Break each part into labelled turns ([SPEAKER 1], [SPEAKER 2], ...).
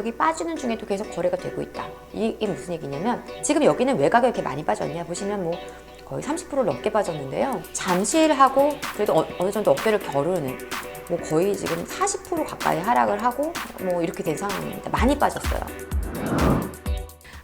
[SPEAKER 1] 가격이 빠지는 중에도 계속 거래가 되고 있다. 이게 무슨 얘기냐면 지금 여기는 왜 가격이 이렇게 많이 빠졌냐 보시면 뭐 거의 30% 넘게 빠졌는데요. 잠실하고 그래도 어느 정도 어깨를 겨루는 뭐 거의 지금 40% 가까이 하락을 하고 뭐 이렇게 된 상황입니다. 많이 빠졌어요.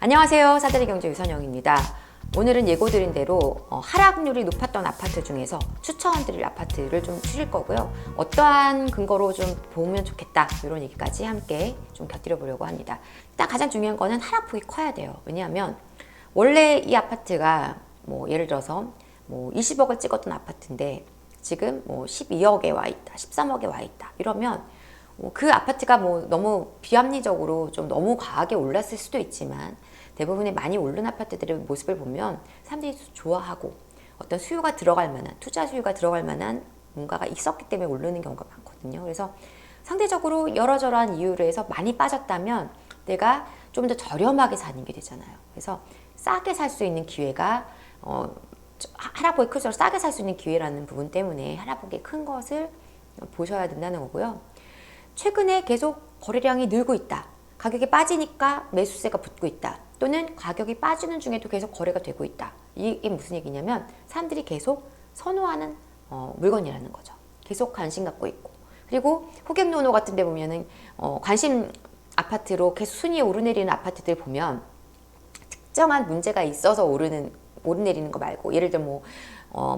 [SPEAKER 1] 안녕하세요. 사다리 경제 유선영입니다. 오늘은 예고드린 대로 하락률이 높았던 아파트 중에서 추천드릴 아파트를 좀 추릴 거고요. 어떠한 근거로 좀 보면 좋겠다 이런 얘기까지 함께 좀 곁들여 보려고 합니다. 일단 가장 중요한 거는 하락폭이 커야 돼요. 왜냐하면 원래 이 아파트가 뭐 예를 들어서 뭐 20억을 찍었던 아파트인데 지금 뭐 12억에 와 있다, 13억에 와 있다 이러면 그 아파트가 뭐 너무 비합리적으로 좀 너무 과하게 올랐을 수도 있지만 대부분의 많이 오른 아파트들의 모습을 보면 사람들이 좋아하고 어떤 수요가 들어갈 만한, 투자 수요가 들어갈 만한 뭔가가 있었기 때문에 오르는 경우가 많거든요. 그래서 상대적으로 이러저러한 이유로 해서 많이 빠졌다면 내가 좀 더 저렴하게 사는 게 되잖아요. 그래서 싸게 살 수 있는 기회가 하락폭이 클수록 싸게 살 수 있는 기회라는 부분 때문에 하락폭이 큰 것을 보셔야 된다는 거고요. 최근에 계속 거래량이 늘고 있다. 가격이 빠지니까 매수세가 붙고 있다. 또는 가격이 빠지는 중에도 계속 거래가 되고 있다. 이게 무슨 얘기냐면 사람들이 계속 선호하는 물건이라는 거죠. 계속 관심 갖고 있고. 그리고 호갱노노 같은 데 보면은 관심 아파트로 계속 순위에 오르내리는 아파트들 보면 특정한 문제가 있어서 오르내리는 거 말고 예를 들어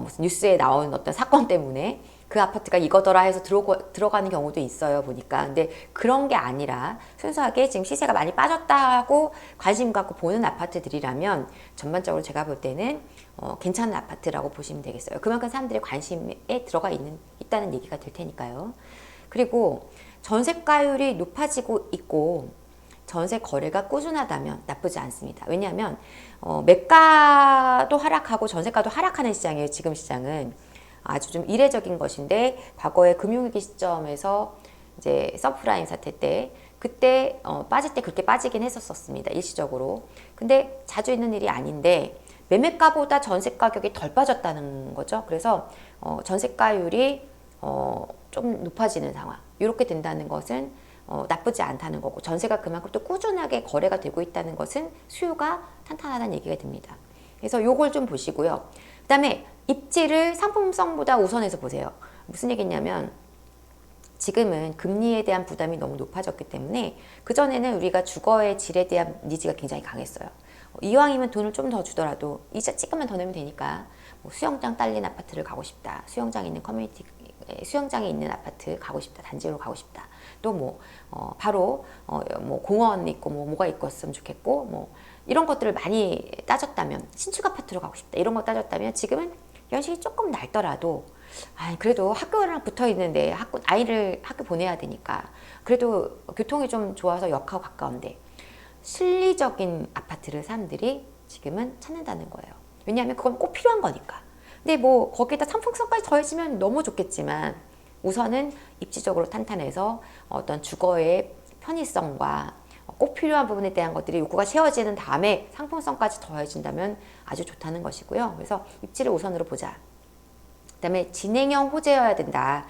[SPEAKER 1] 무슨 뉴스에 나온 어떤 사건 때문에 그 아파트가 이거더라 해서 들어가는 경우도 있어요 보니까. 근데 그런 게 아니라 순수하게 지금 시세가 많이 빠졌다고 관심 갖고 보는 아파트들이라면 전반적으로 제가 볼 때는 괜찮은 아파트라고 보시면 되겠어요. 그만큼 사람들의 관심에 들어가 있다는 얘기가 될 테니까요. 그리고 전세가율이 높아지고 있고 전세 거래가 꾸준하다면 나쁘지 않습니다. 왜냐하면 매가도 하락하고 전세가도 하락하는 시장이에요. 지금 시장은 아주 좀 이례적인 것인데 과거에 금융위기 시점에서 이제 서프라임 사태 때 그때 빠질 때 그렇게 빠지긴 했었습니다. 일시적으로. 근데 자주 있는 일이 아닌데 매매가보다 전세 가격이 덜 빠졌다는 거죠. 그래서 전세가율이 좀 높아지는 상황. 이렇게 된다는 것은 나쁘지 않다는 거고 전세가 그만큼 또 꾸준하게 거래가 되고 있다는 것은 수요가 탄탄하다는 얘기가 됩니다. 그래서 요걸 좀 보시고요. 그 다음에 입지를 상품성보다 우선해서 보세요. 무슨 얘기냐면 지금은 금리에 대한 부담이 너무 높아졌기 때문에 그전에는 우리가 주거의 질에 대한 니즈가 굉장히 강했어요. 이왕이면 돈을 좀 더 주더라도 이자 조금만 더 내면 되니까 뭐 수영장 딸린 아파트를 가고 싶다. 수영장 있는 커뮤니티 수영장에 있는 아파트 가고 싶다. 단지로 가고 싶다. 또 바로 공원 있고 뭐가 있었으면 좋겠고 이런 것들을 많이 따졌다면 신축 아파트로 가고 싶다. 이런 거 따졌다면 지금은 연식이 조금 넓더라도 그래도 학교랑 붙어 있는데 아이를 학교 보내야 되니까 그래도 교통이 좀 좋아서 역하고 가까운데 실리적인 아파트를 사람들이 지금은 찾는다는 거예요. 왜냐하면 그건 꼭 필요한 거니까. 근데 거기에다 상품성까지 더해지면 너무 좋겠지만 우선은 입지적으로 탄탄해서 어떤 주거의 편의성과 꼭 필요한 부분에 대한 것들이 요구가 채워지는 다음에 상품성까지 더해진다면 아주 좋다는 것이고요. 그래서 입지를 우선으로 보자. 그 다음에 진행형 호재여야 된다.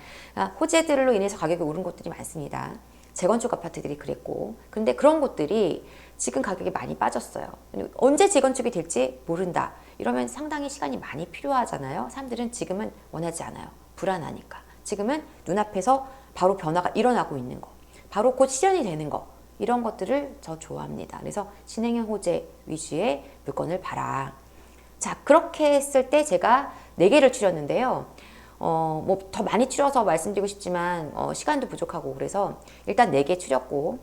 [SPEAKER 1] 호재들로 인해서 가격이 오른 곳들이 많습니다. 재건축 아파트들이 그랬고 그런데 그런 곳들이 지금 가격이 많이 빠졌어요. 언제 재건축이 될지 모른다. 이러면 상당히 시간이 많이 필요하잖아요. 사람들은 지금은 원하지 않아요. 불안하니까. 지금은 눈앞에서 바로 변화가 일어나고 있는 거. 바로 곧 실현이 되는 거. 이런 것들을 저 좋아합니다. 그래서 진행형 호재 위주의 물건을 봐라. 자, 그렇게 했을 때 제가 4개를 추렸는데요. 더 많이 추려서 말씀드리고 싶지만 시간도 부족하고 그래서 일단 4개 추렸고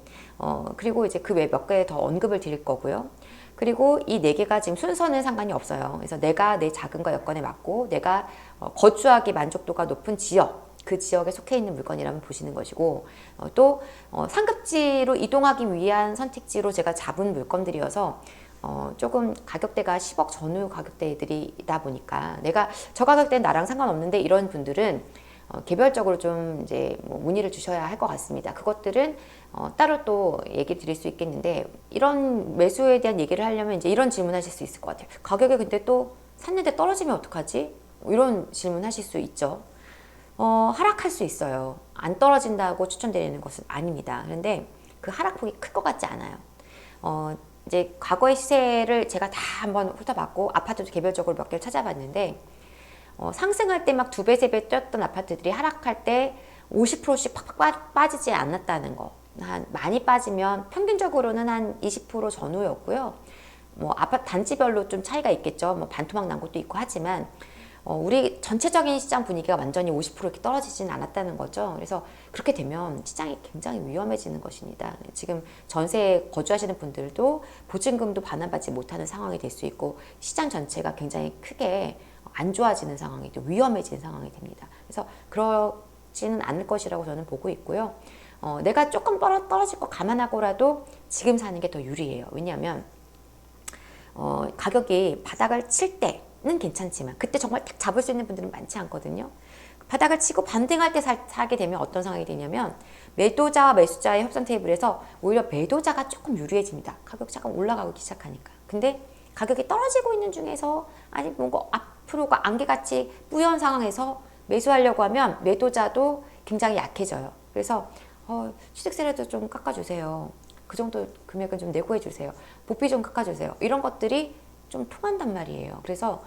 [SPEAKER 1] 그리고 이제 그 외에 몇 개 더 언급을 드릴 거고요. 그리고 이 4개가 지금 순서는 상관이 없어요. 그래서 내가 내 자금과 여건에 맞고 내가 거주하기 만족도가 높은 지역 그 지역에 속해 있는 물건이라면 보시는 것이고 또 상급지로 이동하기 위한 선택지로 제가 잡은 물건들이어서 조금 가격대가 10억 전후 가격대들이다 보니까 내가 저 가격대는 나랑 상관없는데 이런 분들은 개별적으로 좀 이제 문의를 주셔야 할 것 같습니다. 그것들은 따로 또 얘기 드릴 수 있겠는데 이런 매수에 대한 얘기를 하려면 이제 이런 질문하실 수 있을 것 같아요. 가격이 근데 또 샀는데 떨어지면 어떡하지? 이런 질문하실 수 있죠. 하락할 수 있어요. 안 떨어진다고 추천드리는 것은 아닙니다. 그런데 그 하락폭이 클 것 같지 않아요. 이제 과거의 시세를 제가 다 한번 훑어봤고 아파트도 개별적으로 몇 개를 찾아봤는데 상승할 때 막 2배, 3배 뛰었던 아파트들이 하락할 때 50%씩 팍팍 빠지지 않았다는 거. 많이 빠지면 평균적으로는 한 20% 전후였고요. 뭐 아파트 단지별로 좀 차이가 있겠죠. 뭐 반토막 난 곳도 있고 하지만 우리 전체적인 시장 분위기가 완전히 50% 이렇게 떨어지지는 않았다는 거죠. 그래서 그렇게 되면 시장이 굉장히 위험해지는 것입니다. 지금 전세에 거주하시는 분들도 보증금도 반환받지 못하는 상황이 될 수 있고 시장 전체가 굉장히 크게 안 좋아지는 상황이 위험해지는 상황이 됩니다. 그래서 그러지는 않을 것이라고 저는 보고 있고요. 내가 조금 떨어질 거 감안하고라도 지금 사는 게 더 유리해요. 왜냐하면 가격이 바닥을 칠 때는 괜찮지만 그때 정말 딱 잡을 수 있는 분들은 많지 않거든요. 바닥을 치고 반등할 때 사게 되면 어떤 상황이 되냐면 매도자와 매수자의 협상 테이블에서 오히려 매도자가 조금 유리해집니다. 가격 잠깐 올라가기 시작하니까. 근데 가격이 떨어지고 있는 중에서 아직 뭔가 앞으로가 안개같이 뿌연 상황에서 매수하려고 하면 매도자도 굉장히 약해져요. 그래서 취득세라도 좀 깎아주세요. 그 정도 금액은 좀 내고 해주세요. 복비 좀 깎아주세요. 이런 것들이 좀 통한단 말이에요. 그래서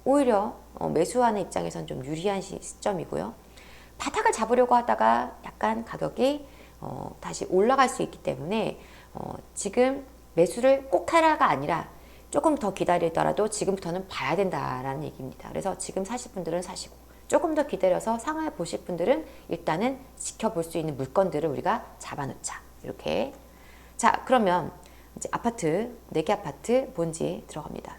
[SPEAKER 1] 오히려 매수하는 입장에선 좀 유리한 시점이고요. 바닥을 잡으려고 하다가 약간 가격이 다시 올라갈 수 있기 때문에 지금 매수를 꼭 하라가 아니라 조금 더 기다리더라도 지금부터는 봐야 된다라는 얘기입니다. 그래서 지금 사실 분들은 사시고 조금 더 기다려서 상황을 보실 분들은 일단은 지켜볼 수 있는 물건들을 우리가 잡아놓자. 이렇게. 자, 그러면 이제 아파트, 4개 아파트 본지 들어갑니다.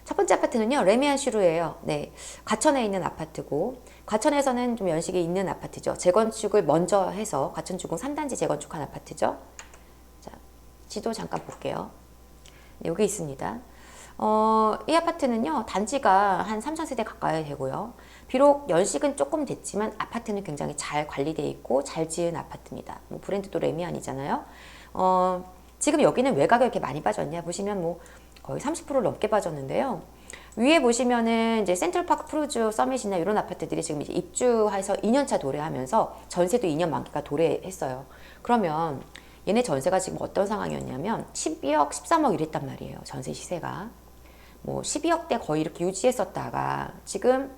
[SPEAKER 1] 첫 번째 아파트는요, 레미안 슈루예요. 네, 과천에 있는 아파트고, 과천에서는 좀 연식이 있는 아파트죠. 재건축을 먼저 해서 과천주공 3단지 재건축한 아파트죠. 자, 지도 잠깐 볼게요. 네, 여기 있습니다. 이 아파트는요, 단지가 한 3,000세대 가까이 되고요. 비록 연식은 조금 됐지만 아파트는 굉장히 잘 관리되어 있고 잘 지은 아파트입니다. 뭐 브랜드도 레미안이잖아요. 지금 여기는 왜 가격이 이렇게 많이 빠졌냐 보시면 뭐 거의 30%를 넘게 빠졌는데요. 위에 보시면은 이제 센트럴파크 프루즈 서밋이나 이런 아파트들이 지금 이제 입주해서 2년차 도래하면서 전세도 2년 만기가 도래했어요. 그러면 얘네 전세가 지금 어떤 상황이었냐면 12억, 13억 이랬단 말이에요. 전세 시세가. 뭐 12억대 거의 이렇게 유지했었다가 지금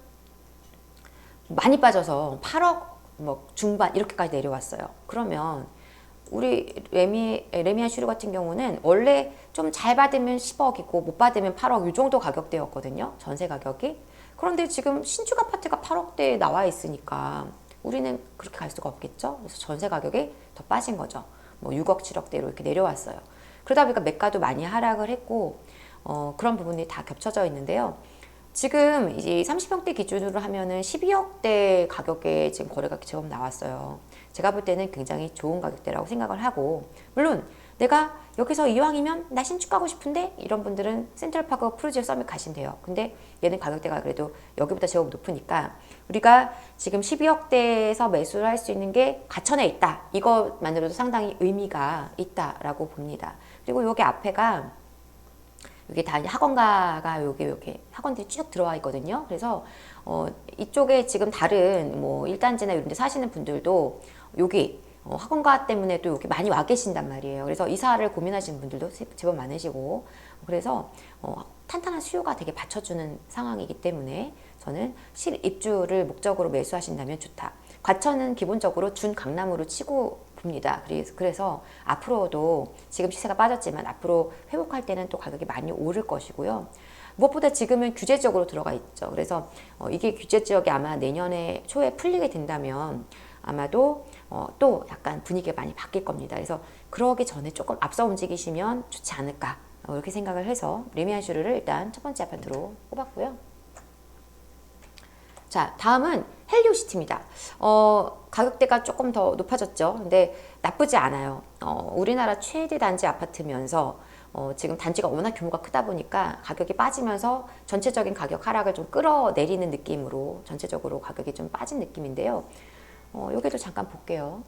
[SPEAKER 1] 많이 빠져서 8억 뭐 중반 이렇게까지 내려왔어요. 그러면 우리 레미안 슈루 같은 경우는 원래 좀 잘 받으면 10억이고 못 받으면 8억 이 정도 가격대였거든요. 전세 가격이. 그런데 지금 신축 아파트가 8억대에 나와 있으니까 우리는 그렇게 갈 수가 없겠죠. 그래서 전세 가격이 더 빠진 거죠. 뭐 6억, 7억대로 이렇게 내려왔어요. 그러다 보니까 매가도 많이 하락을 했고 그런 부분이 다 겹쳐져 있는데요. 지금 이제 30평대 기준으로 하면은 12억대 가격에 지금 거래가 제법 나왔어요. 제가 볼 때는 굉장히 좋은 가격대라고 생각을 하고, 물론 내가 여기서 이왕이면 나 신축 가고 싶은데 이런 분들은 센트럴파크 프루지오 서밋 가시면 돼요. 근데 얘는 가격대가 그래도 여기보다 제법 높으니까 우리가 지금 12억대에서 매수를 할 수 있는 게 과천에 있다. 이것만으로도 상당히 의미가 있다라고 봅니다. 그리고 여기 앞에가 여기 다 학원가가 여기 학원들이 쭉 들어와 있거든요. 그래서 이쪽에 지금 다른 뭐 1단지나 이런 데 사시는 분들도 여기 학원가 때문에 또 여기 많이 와 계신단 말이에요. 그래서 이사를 고민하시는 분들도 제법 많으시고, 그래서 탄탄한 수요가 되게 받쳐주는 상황이기 때문에 저는 실입주를 목적으로 매수하신다면 좋다. 과천은 기본적으로 준강남으로 치고 봅니다. 그래서 앞으로도 지금 시세가 빠졌지만 앞으로 회복할 때는 또 가격이 많이 오를 것이고요. 무엇보다 지금은 규제적으로 들어가 있죠. 그래서 이게 규제 지역이 아마 내년에 초에 풀리게 된다면 아마도 또 약간 분위기가 많이 바뀔 겁니다. 그래서 그러기 전에 조금 앞서 움직이시면 좋지 않을까 이렇게 생각을 해서 레미안 슈루를 일단 첫 번째 아파트로 꼽았고요. 자, 다음은 헬리오시티입니다. 가격대가 조금 더 높아졌죠. 근데 나쁘지 않아요. 우리나라 최대 단지 아파트면서 지금 단지가 워낙 규모가 크다 보니까 가격이 빠지면서 전체적인 가격 하락을 좀 끌어내리는 느낌으로 전체적으로 가격이 좀 빠진 느낌인데요. 여기도 잠깐 볼게요.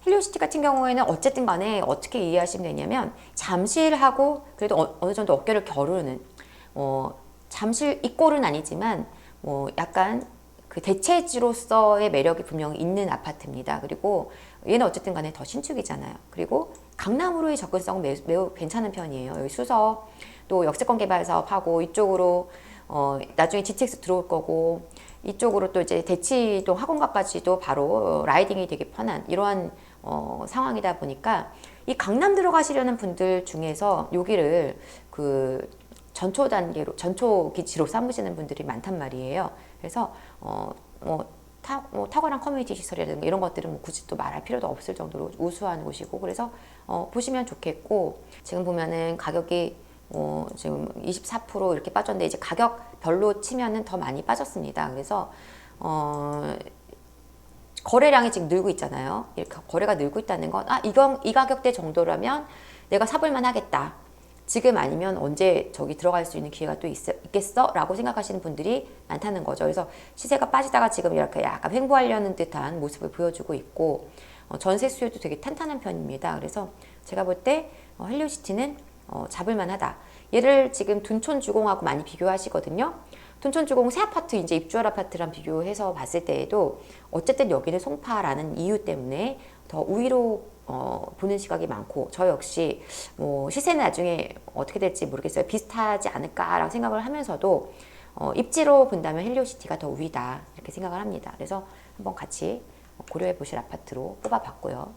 [SPEAKER 1] 헬리오시티 같은 경우에는 어쨌든 간에 어떻게 이해하시면 되냐면 잠실하고 그래도 어느 정도 어깨를 겨루는 잠실 이꼴은 아니지만 뭐 약간 그 대체지로서의 매력이 분명히 있는 아파트입니다. 그리고 얘는 어쨌든 간에 더 신축이잖아요. 그리고 강남으로의 접근성은 매우 괜찮은 편이에요. 여기 수서 또 역세권 개발 사업하고 이쪽으로 나중에 GTX 들어올 거고 이쪽으로 또 이제 대치동 학원가까지도 바로 라이딩이 되게 편한 이러한 상황이다 보니까 이 강남 들어가시려는 분들 중에서 여기를 그 전초 단계로 전초 기지로 삼으시는 분들이 많단 말이에요. 그래서 탁월한 커뮤니티 시설이라든가 이런 것들은 뭐 굳이 또 말할 필요도 없을 정도로 우수한 곳이고 그래서 보시면 좋겠고 지금 보면은 가격이 지금 24% 이렇게 빠졌는데 이제 가격별로 치면은 더 많이 빠졌습니다. 그래서 거래량이 지금 늘고 있잖아요. 이렇게 거래가 늘고 있다는 건 이 가격대 정도라면 내가 사볼만 하겠다. 지금 아니면 언제 저기 들어갈 수 있는 기회가 또 있겠어? 라고 생각하시는 분들이 많다는 거죠. 그래서 시세가 빠지다가 지금 이렇게 약간 횡보하려는 듯한 모습을 보여주고 있고 전세 수요도 되게 탄탄한 편입니다. 그래서 제가 볼 때 헬리오시티는 잡을만 하다. 얘를 지금 둔촌주공하고 많이 비교하시거든요. 둔촌주공 새 아파트 이제 입주할 아파트랑 비교해서 봤을 때에도 어쨌든 여기는 송파라는 이유 때문에 더 우위로 보는 시각이 많고 저 역시 뭐 시세는 나중에 어떻게 될지 모르겠어요. 비슷하지 않을까라고 생각을 하면서도 입지로 본다면 헬리오시티가 더 우위다 이렇게 생각을 합니다. 그래서 한번 같이 고려해 보실 아파트로 뽑아봤고요.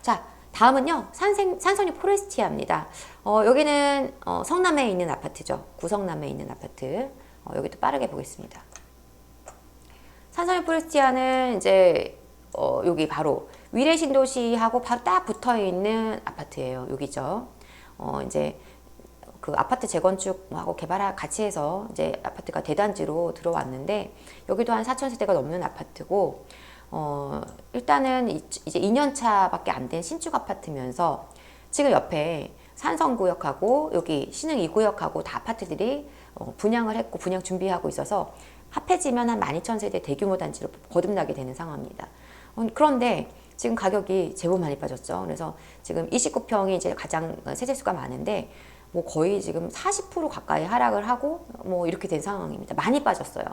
[SPEAKER 1] 자, 다음은요 산선유 포레스티아입니다. 여기는 성남에 있는 아파트죠. 구성남에 있는 아파트. 여기도 빠르게 보겠습니다. 산선유 포레스티아는 이제 여기 바로 위례신도시하고 바로 딱 붙어 있는 아파트예요. 여기죠. 이제 그 아파트 재건축하고 개발 같이 해서 이제 아파트가 대단지로 들어왔는데 여기도 한 4,000세대가 넘는 아파트고 일단은 이제 2년 차밖에 안 된 신축 아파트면서 지금 옆에 산성구역하고 여기 신흥 2구역하고 다 아파트들이 분양을 했고 분양 준비하고 있어서 합해지면 한 12,000세대 대규모 단지로 거듭나게 되는 상황입니다. 그런데 지금 가격이 제법 많이 빠졌죠. 그래서 지금 29평이 이제 가장 세대수가 많은데 뭐 거의 지금 40% 가까이 하락을 하고 뭐 이렇게 된 상황입니다. 많이 빠졌어요.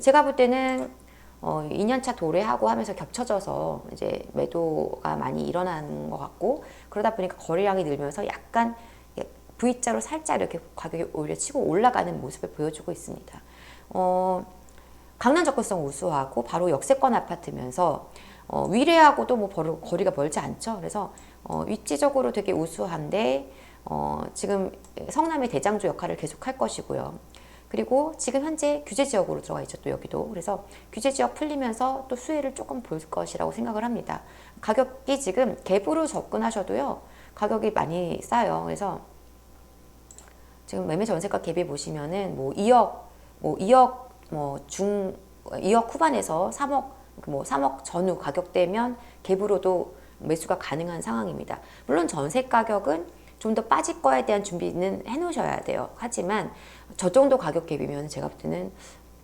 [SPEAKER 1] 제가 볼 때는 2년차 도래하고 하면서 겹쳐져서 이제 매도가 많이 일어나는 것 같고 그러다 보니까 거래량이 늘면서 약간 V자로 살짝 이렇게 가격이 오히려 치고 올라가는 모습을 보여주고 있습니다. 강남 접근성 우수하고 바로 역세권 아파트면서 위례하고도 뭐 거리가 멀지 않죠. 그래서 입지적으로 되게 우수한데 지금 성남의 대장주 역할을 계속 할 것이고요. 그리고 지금 현재 규제 지역으로 들어가 있죠. 또 여기도. 그래서 규제 지역 풀리면서 또 수혜를 조금 볼 것이라고 생각을 합니다. 가격이 지금 갭으로 접근하셔도요. 가격이 많이 싸요. 그래서 지금 매매 전세가 갭에 보시면은 뭐 2억 2억 후반에서 3억 전후 가격대면 갭으로도 매수가 가능한 상황입니다. 물론 전세 가격은 좀 더 빠질 거에 대한 준비는 해 놓으셔야 돼요. 하지만 저 정도 가격 갭이면 제가 볼 때는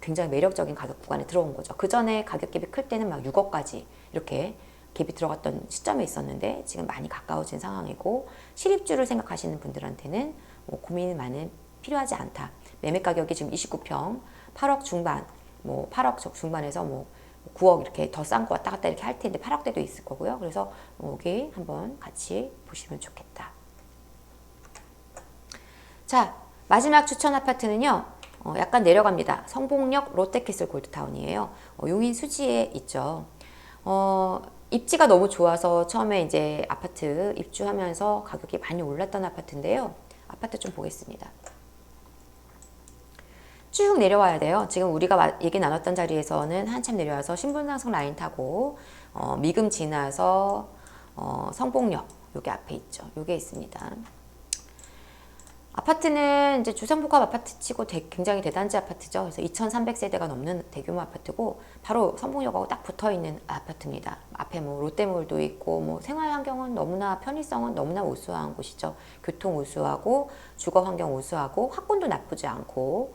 [SPEAKER 1] 굉장히 매력적인 가격 구간에 들어온 거죠. 그 전에 가격 갭이 클 때는 막 6억까지 이렇게 갭이 들어갔던 시점에 있었는데 지금 많이 가까워진 상황이고 실입주를 생각하시는 분들한테는 뭐 고민이 많이 필요하지 않다. 매매 가격이 지금 29평 8억 중반 뭐 8억 중반에서 뭐 9억 이렇게 더 싼 거 왔다 갔다 이렇게 할 텐데 8억대도 있을 거고요. 그래서 여기 한번 같이 보시면 좋겠다. 자, 마지막 추천 아파트는요. 약간 내려갑니다. 성봉역 롯데캐슬 골드타운이에요. 용인 수지에 있죠. 입지가 너무 좋아서 처음에 이제 아파트 입주하면서 가격이 많이 올랐던 아파트인데요. 아파트 좀 보겠습니다. 쭉 내려와야 돼요. 지금 우리가 얘기 나눴던 자리에서는 한참 내려와서 신분당선 라인 타고 미금 지나서 성봉역 여기 앞에 있죠. 요게 있습니다. 아파트는 이제 주상복합 아파트 치고 굉장히 대단지 아파트죠. 그래서 2,300세대가 넘는 대규모 아파트고 바로 성봉역하고 딱 붙어 있는 아파트입니다. 앞에 뭐 롯데몰도 있고 뭐 생활 환경은 너무나 편의성은 너무나 우수한 곳이죠. 교통 우수하고 주거 환경 우수하고 학군도 나쁘지 않고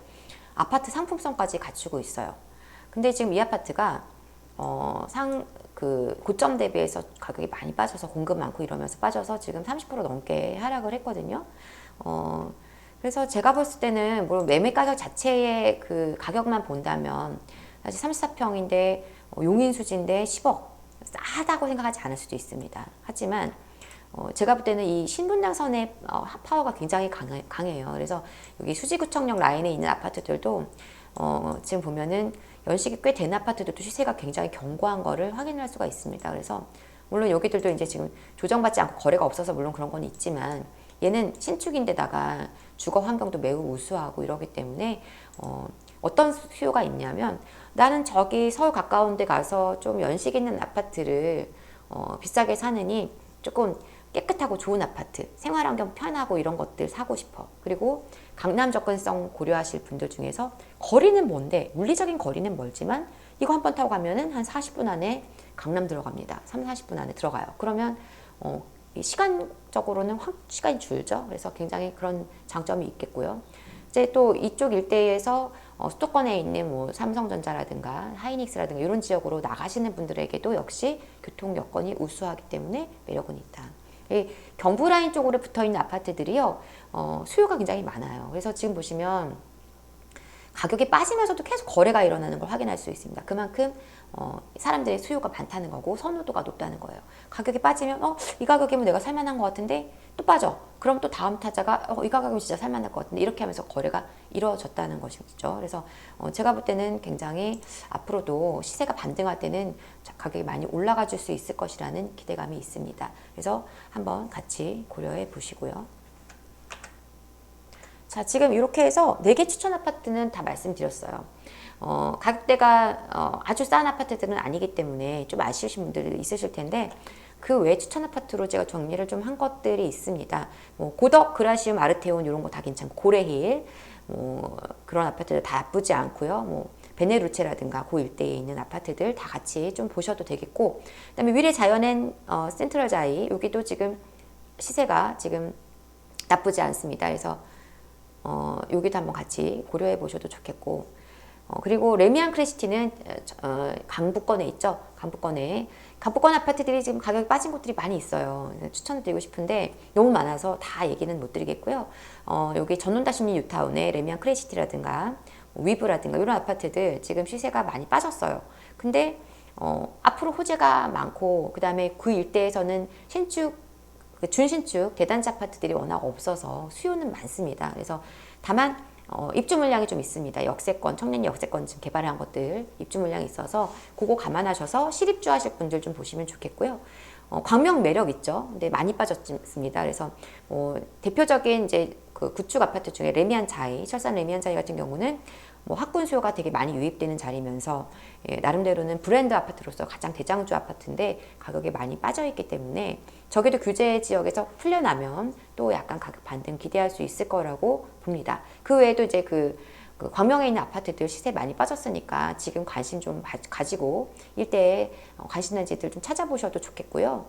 [SPEAKER 1] 아파트 상품성까지 갖추고 있어요. 근데 지금 이 아파트가 고점 대비해서 가격이 많이 빠져서 공급 많고 이러면서 빠져서 지금 30% 넘게 하락을 했거든요. 그래서 제가 봤을 때는 물론 매매 가격 자체의 그 가격만 본다면 사실 34평인데 용인수지인데 10억 싸다고 생각하지 않을 수도 있습니다. 하지만 제가 볼 때는 이 신분당선의 파워가 굉장히 강해요. 그래서 여기 수지구청역 라인에 있는 아파트들도 지금 보면은 연식이 꽤 된 아파트들도 시세가 굉장히 견고한 거를 확인할 수가 있습니다. 그래서 물론 여기들도 이제 지금 조정받지 않고 거래가 없어서 물론 그런 건 있지만 얘는 신축인데다가 주거 환경도 매우 우수하고 이러기 때문에 어떤 수요가 있냐면 나는 저기 서울 가까운 데 가서 좀 연식 있는 아파트를 비싸게 사느니 조금 깨끗하고 좋은 아파트, 생활환경 편하고 이런 것들 사고 싶어. 그리고 강남 접근성 고려하실 분들 중에서 거리는 먼데 물리적인 거리는 멀지만 이거 한 번 타고 가면은 한 40분 안에 강남 들어갑니다. 3, 40분 안에 들어가요. 그러면 시간적으로는 확 시간이 줄죠. 그래서 굉장히 그런 장점이 있겠고요. 이제 또 이쪽 일대에서 수도권에 있는 뭐 삼성전자라든가 하이닉스라든가 이런 지역으로 나가시는 분들에게도 역시 교통 여건이 우수하기 때문에 매력은 있다. 경부 라인 쪽으로 붙어 있는 아파트들이요, 수요가 굉장히 많아요. 그래서 지금 보시면 가격이 빠지면서도 계속 거래가 일어나는 걸 확인할 수 있습니다. 그만큼 사람들의 수요가 많다는 거고 선호도가 높다는 거예요. 가격이 빠지면 이 가격이면 내가 살만한 것 같은데 또 빠져. 그럼 또 다음 타자가 이 가격이면 진짜 살만할 것 같은데 이렇게 하면서 거래가 이루어졌다는 것이죠. 그래서 제가 볼 때는 굉장히 앞으로도 시세가 반등할 때는 가격이 많이 올라가 줄 수 있을 것이라는 기대감이 있습니다. 그래서 한번 같이 고려해 보시고요. 자, 지금 이렇게 해서 4개 추천 아파트는 다 말씀드렸어요. 가격대가 아주 싼 아파트들은 아니기 때문에 좀 아쉬우신 분들이 있으실 텐데 그 외 추천 아파트로 제가 정리를 좀 한 것들이 있습니다. 뭐 고덕, 그라시움, 아르테온 이런 거 다 괜찮고 고레힐 그런 아파트들 다 나쁘지 않고요. 뭐 베네루체라든가 그 일대에 있는 아파트들 다 같이 좀 보셔도 되겠고, 그다음에 위례 자연엔 센트럴 자이 여기도 지금 시세가 지금 나쁘지 않습니다. 그래서 여기도 한번 같이 고려해 보셔도 좋겠고, 그리고 레미안 크레시티는 강북권에 있죠. 강북권 아파트들이 지금 가격이 빠진 곳들이 많이 있어요. 추천을 드리고 싶은데 너무 많아서 다 얘기는 못 드리겠고요. 여기 전원다심리 뉴타운의 레미안 크레시티라든가 위브라든가 이런 아파트들 지금 시세가 많이 빠졌어요. 근데 앞으로 호재가 많고, 그 다음에 그 일대에서는 준신축 대단지 아파트들이 워낙 없어서 수요는 많습니다. 그래서 다만 입주 물량이 좀 있습니다. 역세권, 청년 역세권 지금 개발한 것들 입주 물량이 있어서 그거 감안하셔서 실입주 하실 분들 좀 보시면 좋겠고요. 광명 매력 있죠. 근데 많이 빠졌습니다. 그래서 대표적인 이제 그 구축 아파트 중에 레미안 자이, 철산 레미안 자이 같은 경우는 뭐 학군 수요가 되게 많이 유입되는 자리면서 나름대로는 브랜드 아파트로서 가장 대장주 아파트인데 가격이 많이 빠져 있기 때문에 저기도 규제 지역에서 풀려나면 또 약간 가격 반등 기대할 수 있을 거라고 봅니다. 그 외에도 이제 그 광명에 있는 아파트들 시세 많이 빠졌으니까 지금 관심 좀 가지고 일대에 관심단지들 좀 찾아보셔도 좋겠고요.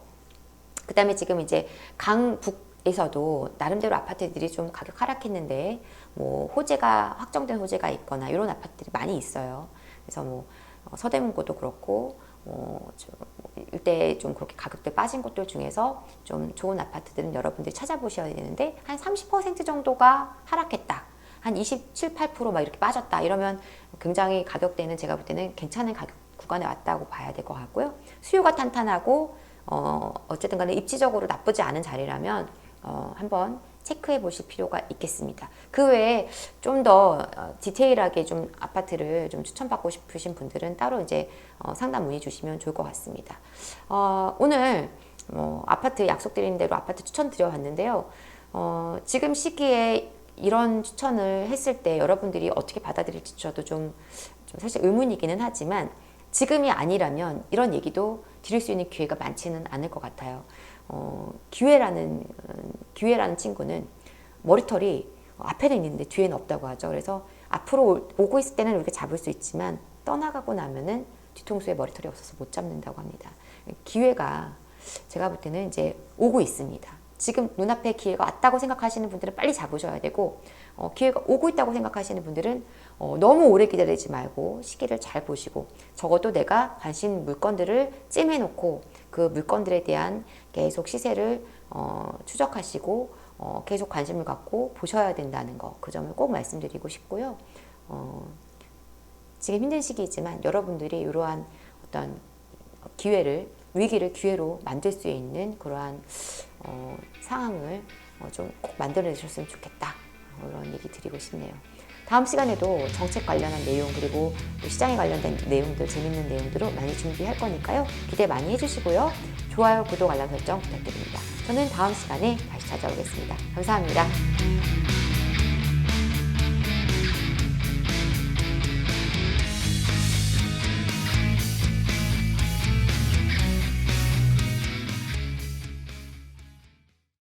[SPEAKER 1] 그 다음에 지금 이제 강북에서도 나름대로 아파트들이 좀 가격 하락했는데 뭐 호재가 확정된 호재가 있거나 이런 아파트들이 많이 있어요. 그래서 뭐 서대문구도 그렇고 일대 좀 그렇게 가격대 빠진 곳들 중에서 좀 좋은 아파트들은 여러분들이 찾아보셔야 되는데 한 30% 정도가 하락했다. 한 27, 8%막 이렇게 빠졌다. 이러면 굉장히 가격대는 제가 볼 때는 괜찮은 가격 구간에 왔다고 봐야 될 것 같고요. 수요가 탄탄하고 어쨌든 간에 입지적으로 나쁘지 않은 자리라면 한번 체크해 보실 필요가 있겠습니다. 그 외에 좀 더 디테일하게 좀 아파트를 좀 추천받고 싶으신 분들은 따로 이제 상담 문의 주시면 좋을 것 같습니다. 오늘 아파트 약속드린 대로 아파트 추천 드려봤는데요. 지금 시기에 이런 추천을 했을 때 여러분들이 어떻게 받아들일지 저도 좀 사실 의문이기는 하지만 지금이 아니라면 이런 얘기도 드릴 수 있는 기회가 많지는 않을 것 같아요. 기회라는 친구는 머리털이 앞에는 있는데 뒤에는 없다고 하죠. 그래서 앞으로 오고 있을 때는 이렇게 잡을 수 있지만 떠나가고 나면은 뒤통수에 머리털이 없어서 못 잡는다고 합니다. 기회가 제가 볼 때는 이제 오고 있습니다. 지금 눈앞에 기회가 왔다고 생각하시는 분들은 빨리 잡으셔야 되고, 기회가 오고 있다고 생각하시는 분들은 너무 오래 기다리지 말고 시기를 잘 보시고 적어도 내가 관심 물건들을 찜해놓고 그 물건들에 대한 계속 시세를 추적하시고 계속 관심을 갖고 보셔야 된다는 거, 그 점을 꼭 말씀드리고 싶고요. 지금 힘든 시기이지만 여러분들이 이러한 어떤 위기를 기회로 만들 수 있는 그러한 상황을 좀 꼭 만들어내셨으면 좋겠다. 이런 얘기 드리고 싶네요. 다음 시간에도 정책 관련한 내용 그리고 시장에 관련된 내용들, 재밌는 내용들을 많이 준비할 거니까요. 기대 많이 해주시고요. 좋아요, 구독, 알람 설정 부탁드립니다. 저는 다음 시간에 다시 찾아오겠습니다. 감사합니다.